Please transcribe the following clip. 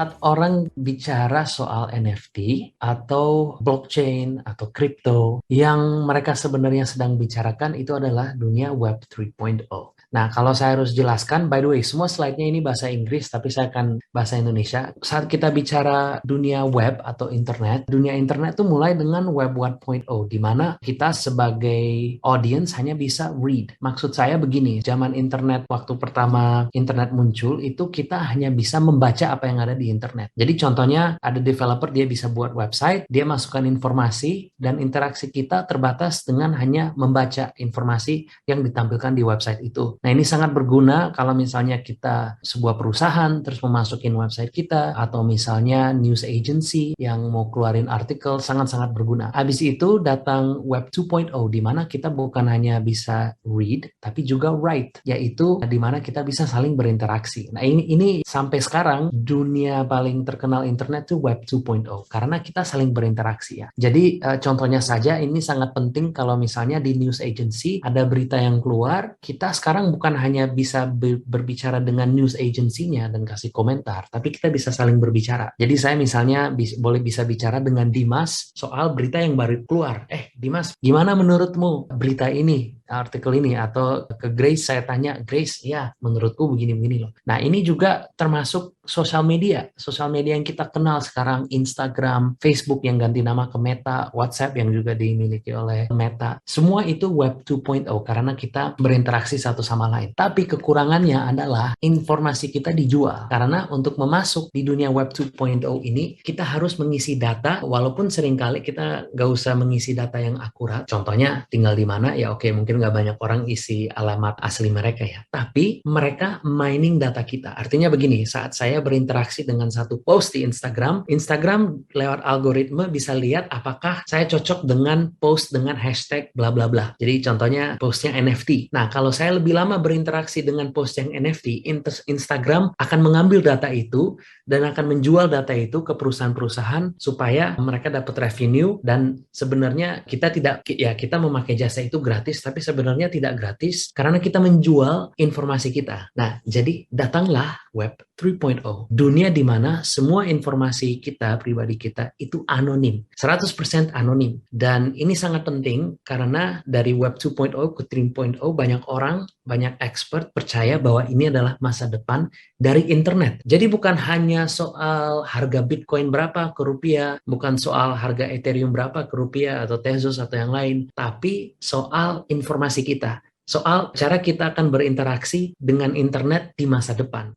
Saat orang bicara soal NFT atau blockchain atau crypto, yang mereka sebenarnya sedang bicarakan itu adalah dunia Web 3.0. Nah, kalau saya harus jelaskan, by the way, semua slide-nya ini bahasa Inggris, tapi saya akan bahasa Indonesia. Saat kita bicara dunia web atau internet, dunia internet itu mulai dengan Web 1.0, di mana kita sebagai audience hanya bisa read. Maksud saya begini, zaman internet, waktu pertama internet muncul, itu kita hanya bisa membaca apa yang ada di internet. Jadi contohnya, ada developer, dia bisa buat website, dia masukkan informasi, dan interaksi kita terbatas dengan hanya membaca informasi yang ditampilkan di website itu. Nah, ini sangat berguna kalau misalnya kita sebuah perusahaan terus memasukin website kita, atau misalnya news agency yang mau keluarin artikel, sangat-sangat berguna. Habis itu datang Web 2.0, di mana kita bukan hanya bisa read, tapi juga write, yaitu di mana kita bisa saling berinteraksi. Nah, ini sampai sekarang dunia paling terkenal internet itu Web 2.0, karena kita saling berinteraksi ya. Jadi contohnya saja, ini sangat penting kalau misalnya di news agency ada berita yang keluar, kita sekarang bukan hanya bisa berbicara dengan news agency-nya dan kasih komentar, tapi kita bisa saling berbicara. Jadi saya misalnya boleh bisa bicara dengan Dimas soal berita yang baru keluar. Dimas, gimana menurutmu berita ini, artikel ini? Atau ke Grace saya tanya, Grace, ya menurutku begini-begini loh. Nah, ini juga termasuk sosial media yang kita kenal sekarang, Instagram, Facebook yang ganti nama ke Meta, WhatsApp yang juga dimiliki oleh Meta. Semua itu Web 2.0 karena kita berinteraksi satu sama lain. Tapi kekurangannya adalah informasi kita dijual. Karena untuk memasuk di dunia Web 2.0 ini, kita harus mengisi data, walaupun seringkali kita nggak usah mengisi data yang akurat. Contohnya tinggal di mana, ya oke, mungkin nggak banyak orang isi alamat asli mereka ya. Tapi mereka mining data kita. Artinya begini, saat saya berinteraksi dengan satu post di Instagram lewat algoritma bisa lihat apakah saya cocok dengan post dengan hashtag bla bla bla. Jadi contohnya postnya NFT. Nah, kalau saya lebih lama berinteraksi dengan post yang NFT, Instagram akan mengambil data itu dan akan menjual data itu ke perusahaan-perusahaan supaya mereka dapat revenue. Dan sebenarnya kita memakai jasa itu gratis, tapi sebenarnya tidak gratis karena kita menjual informasi kita. Nah, jadi datanglah Web 3.0, dunia di mana semua informasi kita, pribadi kita, itu anonim, 100% anonim. Dan ini sangat penting karena dari Web 2.0 ke 3.0 banyak expert percaya bahwa ini adalah masa depan dari internet. Jadi bukan hanya soal harga Bitcoin berapa ke rupiah, bukan soal harga Ethereum berapa ke rupiah atau Tezos atau yang lain, tapi soal informasi kita, soal cara kita akan berinteraksi dengan internet di masa depan.